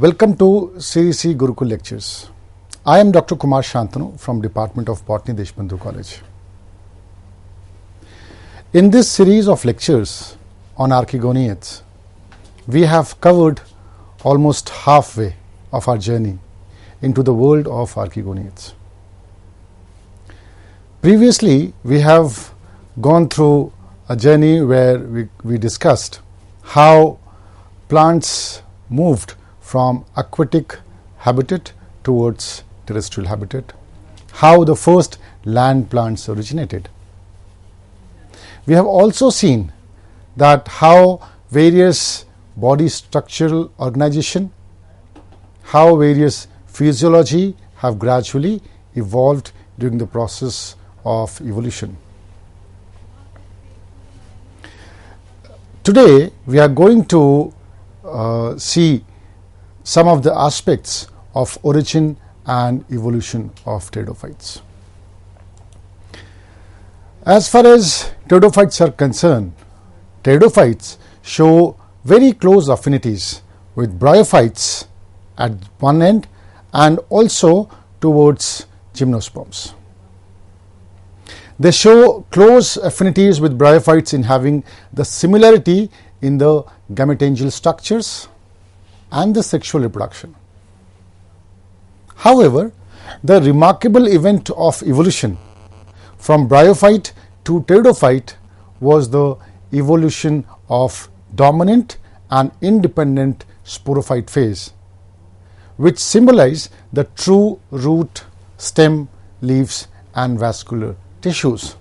Welcome to CEC Gurukul lectures. I am Dr. Kumar Shantanu from Department of Botany, Deshbandhu College. In this series of lectures on archegoniads, we have covered almost halfway of our journey into the world of archegoniads. Previously, we have gone through a journey where we discussed how plants moved from aquatic habitat towards terrestrial habitat, how the first land plants originated. We have also seen that how various body structural organization, how various physiology have gradually evolved during the process of evolution. Today, we are going to see some of the aspects of origin and evolution of pteridophytes. As far as pteridophytes are concerned, pteridophytes show very close affinities with bryophytes at one end and also towards gymnosperms. They show close affinities with bryophytes in having the similarity in the gametangial structures and the sexual reproduction. However, the remarkable event of evolution from bryophyte to pteridophyte was the evolution of dominant and independent sporophyte phase, which symbolize the true root, stem, leaves and vascular tissues.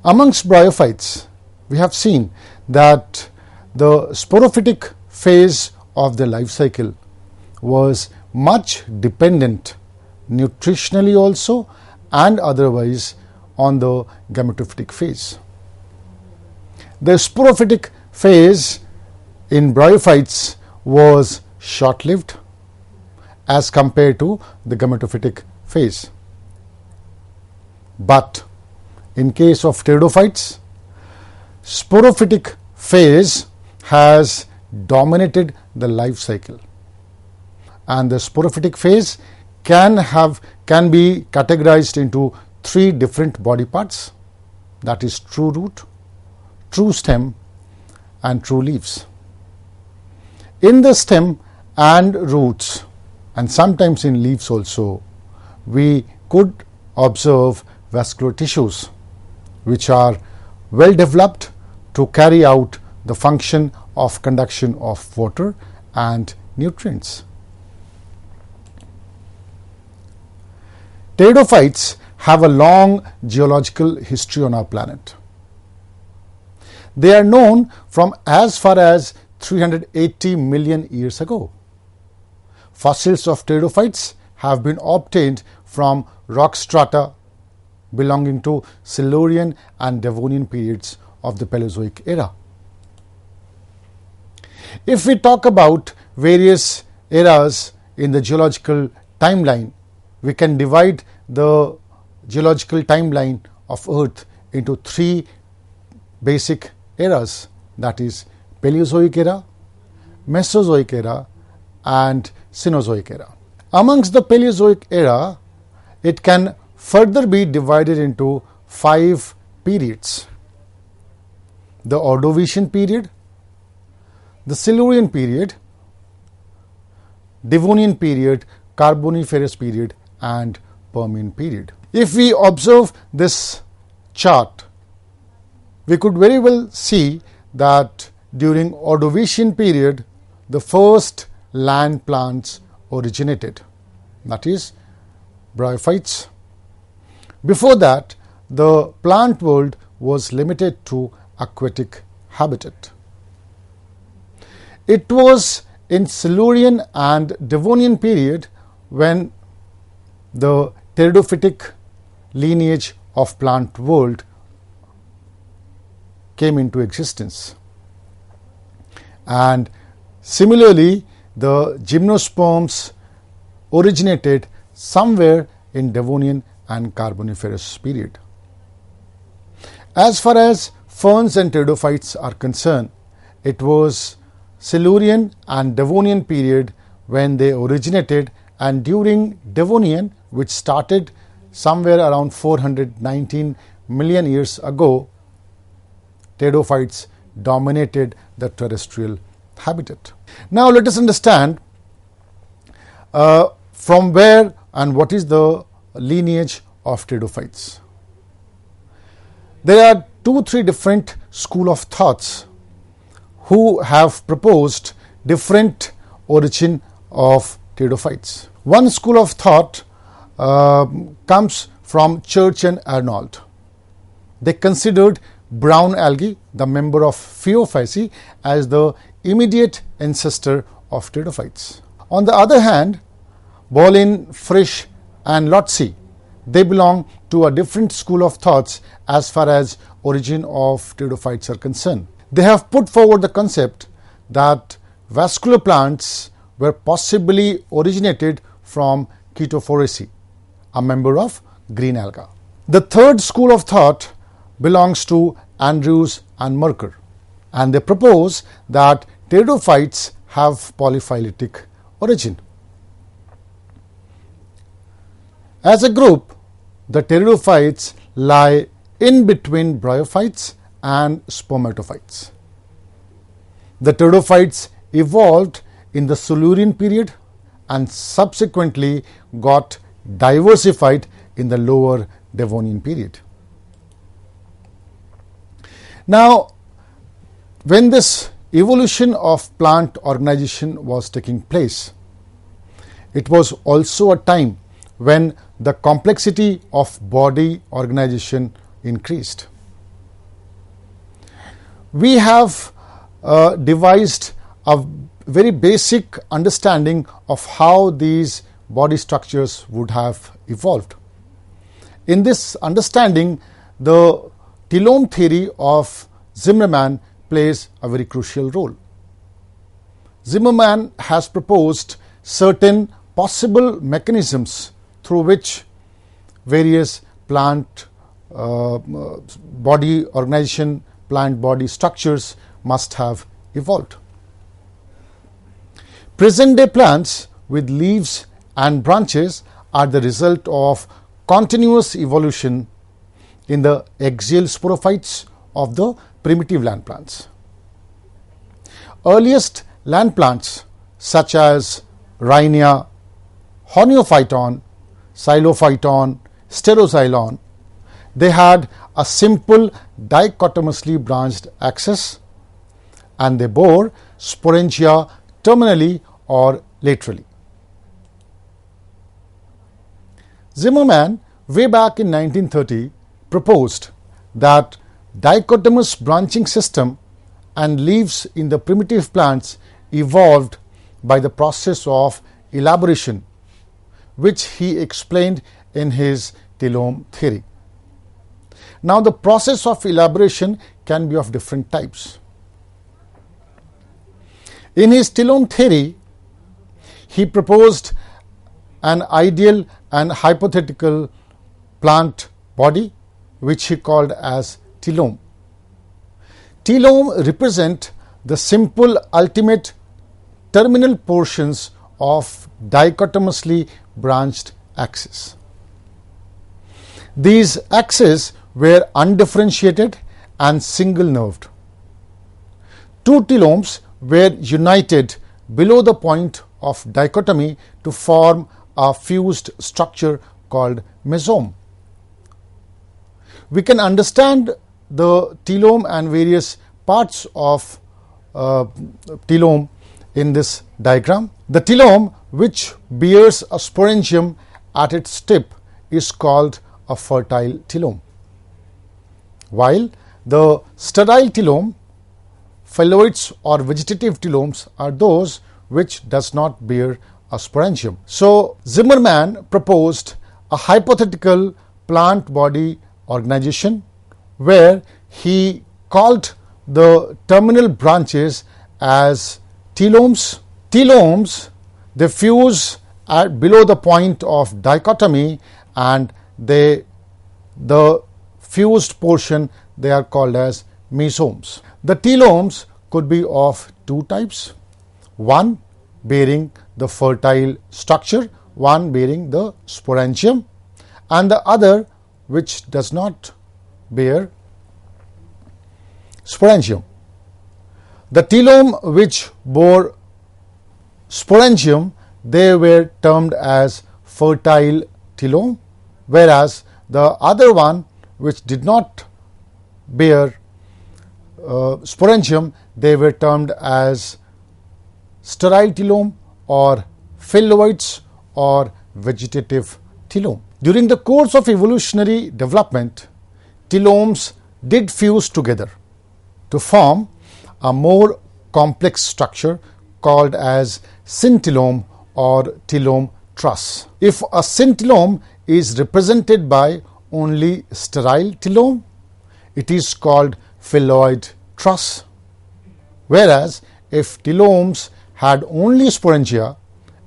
Amongst bryophytes, we have seen that the sporophytic phase of the life cycle was much dependent nutritionally also and otherwise on the gametophytic phase. The sporophytic phase in bryophytes was short-lived as compared to the gametophytic phase. But in case of pteridophytes, sporophytic phase has dominated the life cycle, and the sporophytic phase can be categorized into three different body parts, that is true root, true stem and true leaves. In the stem and roots and sometimes in leaves also, we could observe vascular tissues which are well developed to carry out the function of conduction of water and nutrients. Pteridophytes have a long geological history on our planet. They are known from as far as 380 million years ago. Fossils of pteridophytes have been obtained from rock strata belonging to Silurian and Devonian periods of the Paleozoic era. If we talk about various eras in the geological timeline, we can divide the geological timeline of Earth into three basic eras, that is Paleozoic era, Mesozoic era and Cenozoic era. Amongst the Paleozoic era, it can further be divided into five periods: the Ordovician period, the Silurian period, Devonian period, Carboniferous period and Permian period. If we observe this chart, we could very well see that during Ordovician period, the first land plants originated, that is bryophytes. Before that, the plant world was limited to aquatic habitat. It was in Silurian and Devonian period when the pteridophytic lineage of plant world came into existence. And similarly, the gymnosperms originated somewhere in Devonian and Carboniferous period. As far as ferns and pteridophytes are concerned, it was Silurian and Devonian period when they originated, and during Devonian, which started somewhere around 419 million years ago, pteridophytes dominated the terrestrial habitat. Now let us understand from where and what is the lineage of pteridophytes. There are 2-3 different school of thoughts who have proposed different origin of pteridophytes. One school of thought comes from Church and Arnold. They considered brown algae, the member of Phaeophyceae, as the immediate ancestor of pteridophytes. On the other hand, Bolin, Frisch and Lotze, they belong to a different school of thoughts as far as origin of pteridophytes are concerned. They have put forward the concept that vascular plants were possibly originated from Chaetophoraceae, a member of green alga. The third school of thought belongs to Andrews and Merker, and they propose that pteridophytes have polyphyletic origin. As a group, the pteridophytes lie in between bryophytes and spermatophytes. The pteridophytes evolved in the Silurian period and subsequently got diversified in the lower Devonian period. Now, when this evolution of plant organization was taking place, it was also a time when the complexity of body organization increased. We have devised a very basic understanding of how these body structures would have evolved. In this understanding, the telome theory of Zimmermann plays a very crucial role. Zimmermann has proposed certain possible mechanisms through which various plant body organization, plant body structures must have evolved. Present-day plants with leaves and branches are the result of continuous evolution in the axial sporophytes of the primitive land plants. Earliest land plants such as Rhynia, Horneophyton, Xylophyton, Steroxylon, they had a simple dichotomously branched axis and they bore sporangia terminally or laterally. Zimmermann, way back in 1930, proposed that dichotomous branching system and leaves in the primitive plants evolved by the process of elaboration, which he explained in his telome theory. Now, the process of elaboration can be of different types. In his telome theory, he proposed an ideal and hypothetical plant body, which he called as telome. Telome represent the simple ultimate terminal portions of dichotomously branched axis. These axes were undifferentiated and single-nerved. Two telomes were united below the point of dichotomy to form a fused structure called mesome. We can understand the telome and various parts of telome in this diagram. The telome, which bears a sporangium at its tip, is called a fertile telome, while the sterile telome, phalloids or vegetative telomes, are those which does not bear a sporangium. So, Zimmermann proposed a hypothetical plant body organization where he called the terminal branches as telomes. Telomes, they fuse at below the point of dichotomy, and the fused portion they are called as mesomes. The telomes could be of two types, one bearing the fertile structure, one bearing the sporangium, and the other which does not bear sporangium. The telome which bore sporangium, they were termed as fertile telome, whereas the other one which did not bear sporangium, they were termed as sterile telome or phyllowiotes or vegetative telome. During the course of evolutionary development, telomes did fuse together to form a more complex structure called as syntelome or telome truss. If a syntelome is represented by only sterile telome, it is called phylloid truss, whereas if telomes had only sporangia,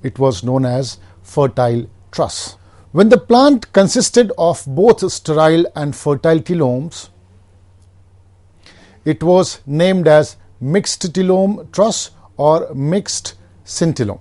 it was known as fertile truss. When the plant consisted of both sterile and fertile telomes, it was named as mixed telome truss or mixed syntelome.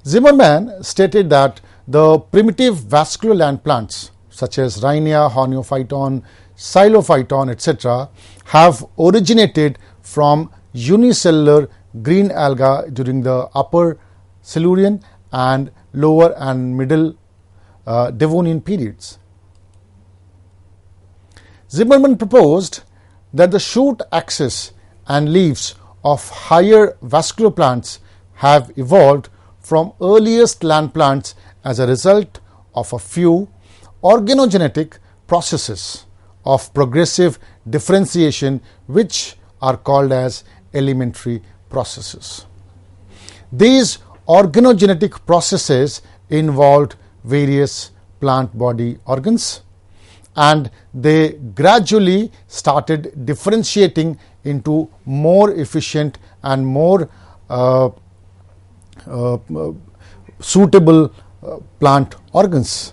Zimmerman stated that the primitive vascular land plants such as Rhynia, Horneophyton, Xylophyton, etc. have originated from unicellular green alga during the upper Silurian and lower and middle Devonian periods. Zimmerman proposed that the shoot axis and leaves of higher vascular plants have evolved from earliest land plants as a result of a few organogenetic processes of progressive differentiation, which are called as elementary processes. These organogenetic processes involved various plant body organs, and they gradually started differentiating into more efficient and more suitable plant organs.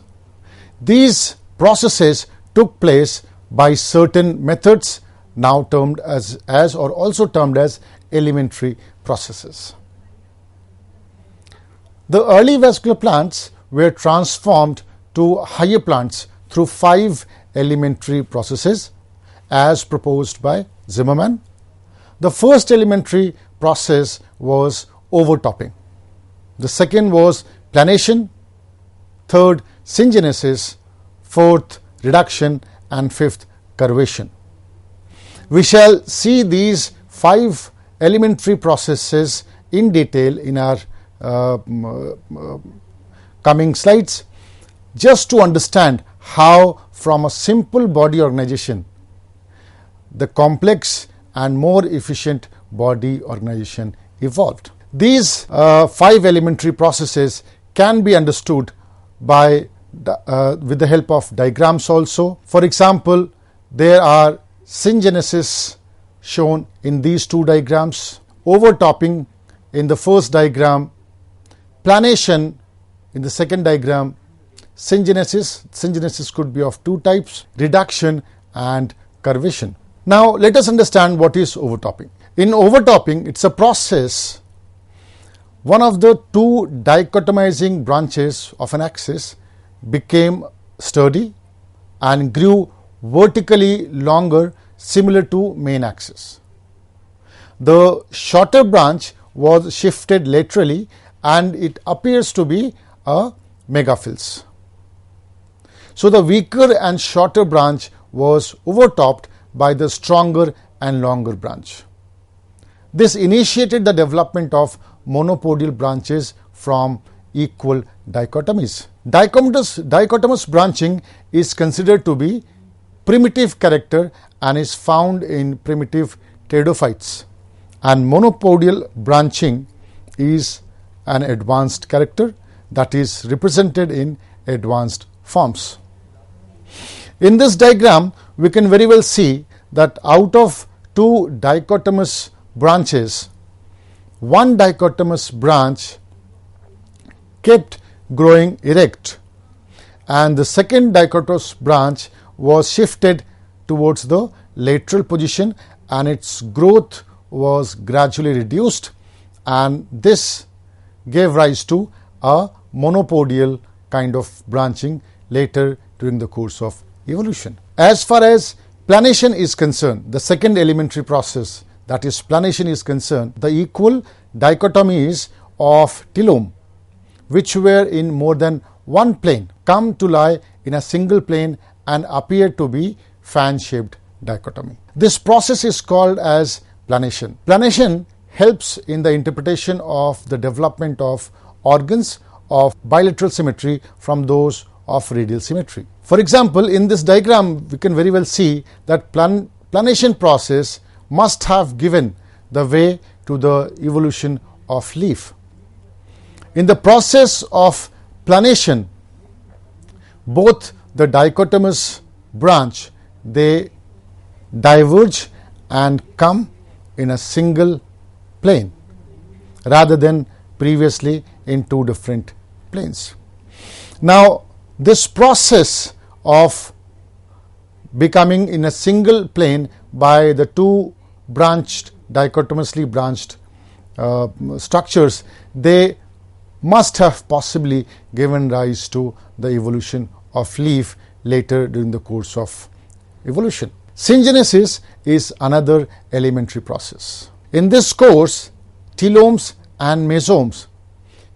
These processes took place by certain methods now termed as or also termed as elementary processes. The early vascular plants were transformed to higher plants through 5 elementary processes as proposed by Zimmerman. The first elementary process was overtopping. The second was planation, third syngenesis, fourth reduction, and fifth curvation. We shall see these 5 elementary processes in detail in our coming slides, just to understand how from a simple body organization the complex and more efficient body organization evolved. These 5 elementary processes can be understood by with the help of diagrams also. For example, there are syngenesis shown in these 2 diagrams, overtopping in the first diagram, planation in the second diagram, syngenesis could be of 2 types, reduction and curvation. Now let us understand what is overtopping. In overtopping, it's a process one of the 2 dichotomizing branches of an axis became sturdy and grew vertically longer, similar to main axis. The shorter branch was shifted laterally and it appears to be a megaphylls. So the weaker and shorter branch was overtopped by the stronger and longer branch. This initiated the development of monopodial branches from equal dichotomies. Dichotomous branching is considered to be primitive character and is found in primitive Pteridophytes, and monopodial branching is an advanced character that is represented in advanced forms. In this diagram, we can very well see that out of 2 dichotomous branches, one dichotomous branch kept growing erect and the second dichotomous branch was shifted towards the lateral position and its growth was gradually reduced, and this gave rise to a monopodial kind of branching later during the course of evolution. As far as planation is concerned, the second elementary process, that is planation, is concerned, the equal dichotomies of telome, which were in more than one plane, come to lie in a single plane and appear to be fan-shaped dichotomy. This process is called as planation. Planation helps in the interpretation of the development of organs of bilateral symmetry from those of radial symmetry. For example, in this diagram, we can very well see that planation process must have given the way to the evolution of leaf. In the process of planation, both the dichotomous branch, they diverge and come in a single plane rather than previously in two different planes. Now, this process of becoming in a single plane by the two dichotomously branched structures, they must have possibly given rise to the evolution of leaf later during the course of evolution. Syngenesis is another elementary process. In this course, telomes and mesomes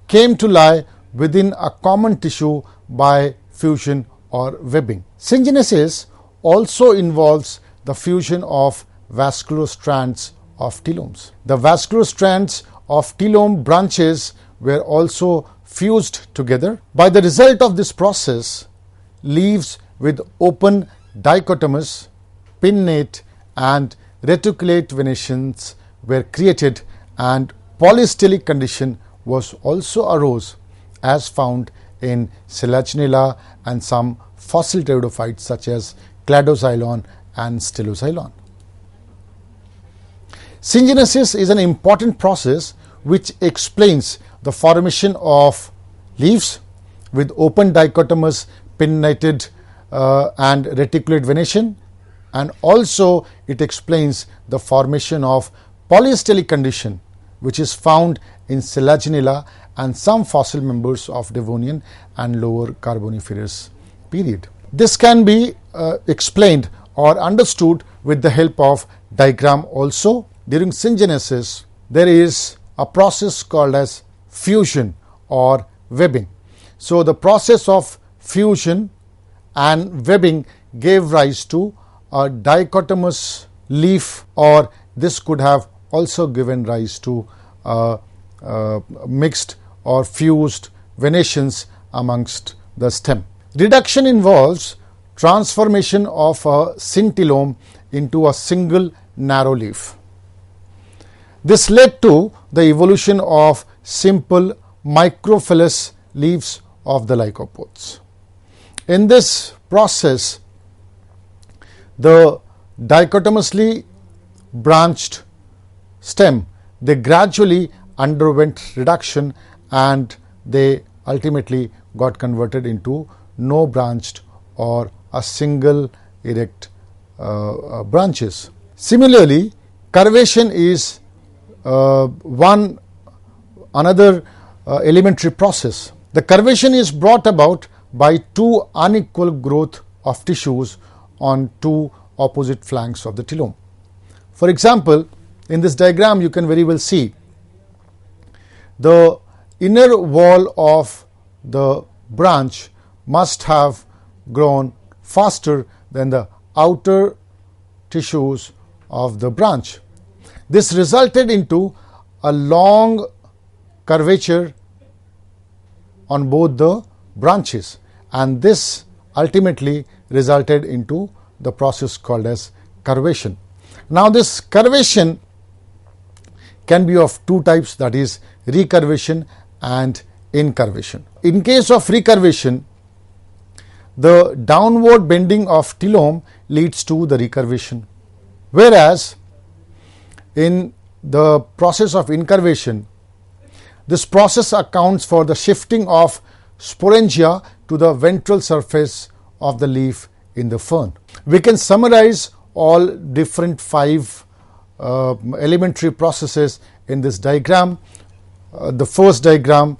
came to lie within a common tissue by fusion or webbing. Syngenesis also involves the fusion of vascular strands of telomes. The vascular strands of telome branches were also fused together. By the result of this process, leaves with open dichotomous, pinnate and reticulate venations were created, and polystylic condition was also arose, as found in Selaginella and some fossil pteridophytes such as Cladoxylon and Stelloxylon. Syngenesis is an important process which explains the formation of leaves with open dichotomous pinnated and reticulate venation, and also it explains the formation of polystylic condition which is found in Selaginella and some fossil members of Devonian and lower Carboniferous period. This can be explained or understood with the help of diagram also. During syngenesis, there is a process called as fusion or webbing. So, the process of fusion and webbing gave rise to a dichotomous leaf, or this could have also given rise to mixed or fused venations amongst the stem. Reduction involves transformation of a syntelome into a single narrow leaf. This led to the evolution of simple microphylous leaves of the lycopods. In this process, the dichotomously branched stem, they gradually underwent reduction and they ultimately got converted into no branched or a single erect branches. Similarly, curvation is another elementary process. The curvation is brought about by two unequal growth of tissues on two opposite flanks of the telome. For example, in this diagram you can very well see the inner wall of the branch must have grown faster than the outer tissues of the branch. This resulted into a long curvature on both the branches, and this ultimately resulted into the process called as curvation. Now, this curvation can be of two types, that is recurvation and incurvation. In case of recurvation, the downward bending of telome leads to the recurvation, whereas in the process of incurvation, this process accounts for the shifting of sporangia to the ventral surface of the leaf in the fern. We can summarize all different 5 elementary processes in this diagram. The first diagram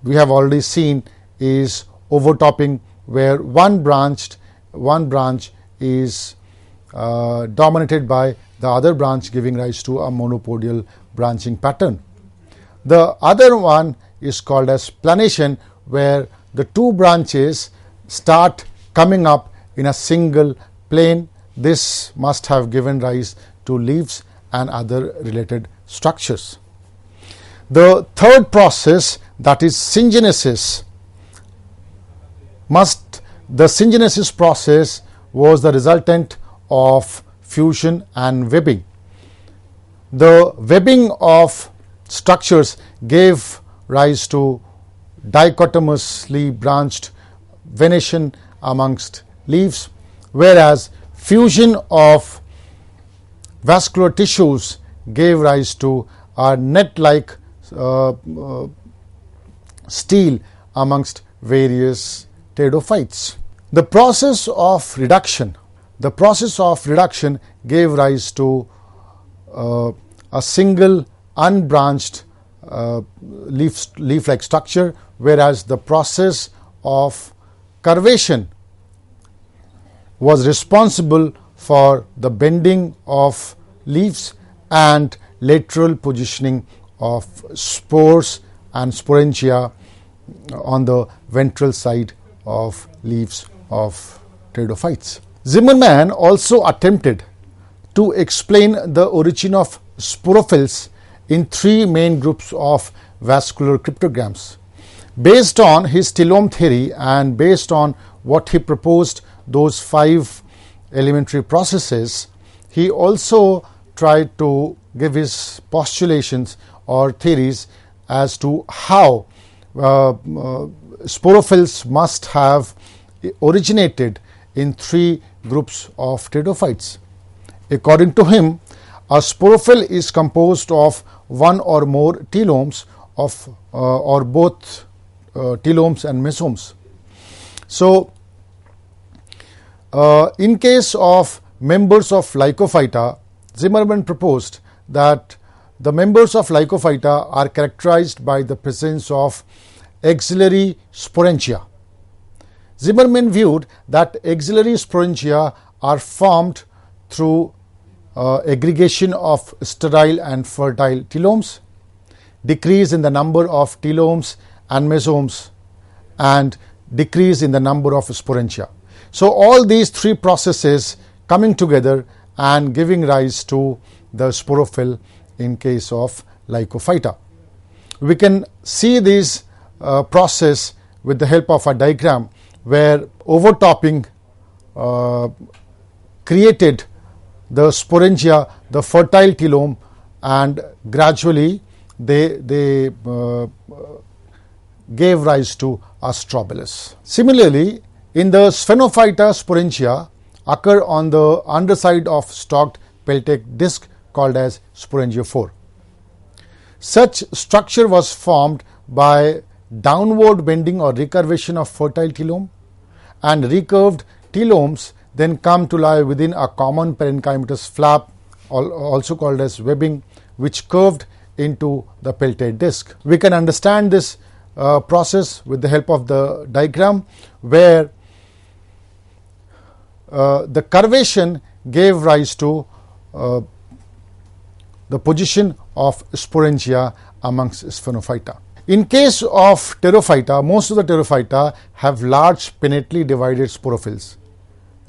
we have already seen is overtopping, where one branch is dominated by the other branch, giving rise to a monopodial branching pattern. The other one is called as planation, where the two branches start coming up in a single plane. This must have given rise to leaves and other related structures. The third process, that is syngenesis, the syngenesis process was the resultant of fusion and webbing. The webbing of structures gave rise to dichotomously branched venation amongst leaves, whereas fusion of vascular tissues gave rise to a net-like stele amongst various pteridophytes. The process of reduction gave rise to a single unbranched leaf-like structure, whereas the process of curvation was responsible for the bending of leaves and lateral positioning of spores and sporangia on the ventral side of leaves of pteridophytes. Zimmermann also attempted to explain the origin of sporophylls in three main groups of vascular cryptograms. Based on his telome theory and based on what he proposed, those 5 elementary processes, he also tried to give his postulations or theories as to how sporophylls must have originated in 3 groups of pteridophytes. According to him, a sporophyll is composed of one or more telomes or both telomes and mesomes. So, in case of members of Lycophyta, Zimmermann proposed that the members of Lycophyta are characterized by the presence of axillary sporangia. Zimmermann viewed that axillary sporangia are formed through aggregation of sterile and fertile telomes, decrease in the number of telomes and mesomes, and decrease in the number of sporangia. So, all these 3 processes coming together and giving rise to the sporophyll in case of Lycophyta. We can see this process with the help of a diagram where overtopping created the sporangia, the fertile telome, and gradually they gave rise to a strobilus. Similarly, in the Sphenophyta, sporangia occur on the underside of stalked peltate disc called as sporangiophore. Such structure was formed by downward bending or recurvation of fertile telome, and recurved telomes then come to lie within a common parenchymatous flap, also called as webbing, which curved into the peltate disc. We can understand this process with the help of the diagram, where the curvation gave rise to the position of sporangia amongst Sphenophyta. In case of Pterophyta, most of the Pterophyta have large pinnately divided sporophylls.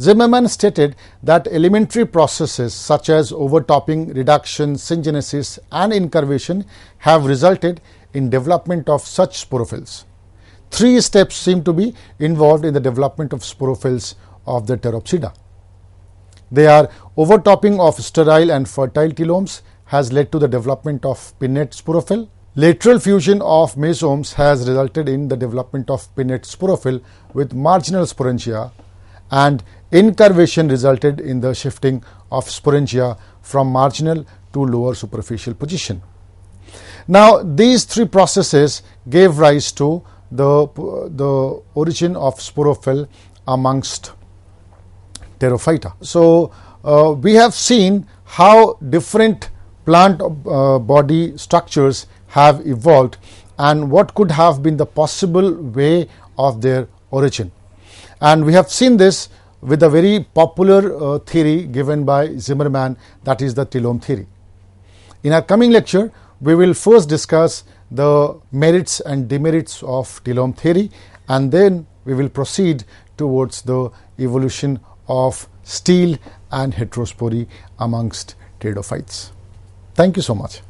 Zimmermann stated that elementary processes such as overtopping, reduction, syngenesis and incurvation have resulted in development of such sporophylls. 3 steps seem to be involved in the development of sporophylls of the Pteropsida. They are overtopping of sterile and fertile telomes has led to the development of pinnate sporophyll. Lateral fusion of mesomes has resulted in the development of pinnate sporophyll with marginal sporangia, and incurvation resulted in the shifting of sporangia from marginal to lower superficial position. Now, these 3 processes gave rise to the origin of sporophyll amongst Pterophyta. So, we have seen how different plant body structures have evolved and what could have been the possible way of their origin. And we have seen this with a very popular theory given by Zimmermann, that is the telome theory. In our coming lecture, we will first discuss the merits and demerits of telome theory, and then we will proceed towards the evolution of stele and heterospory amongst pteridophytes. Thank you so much.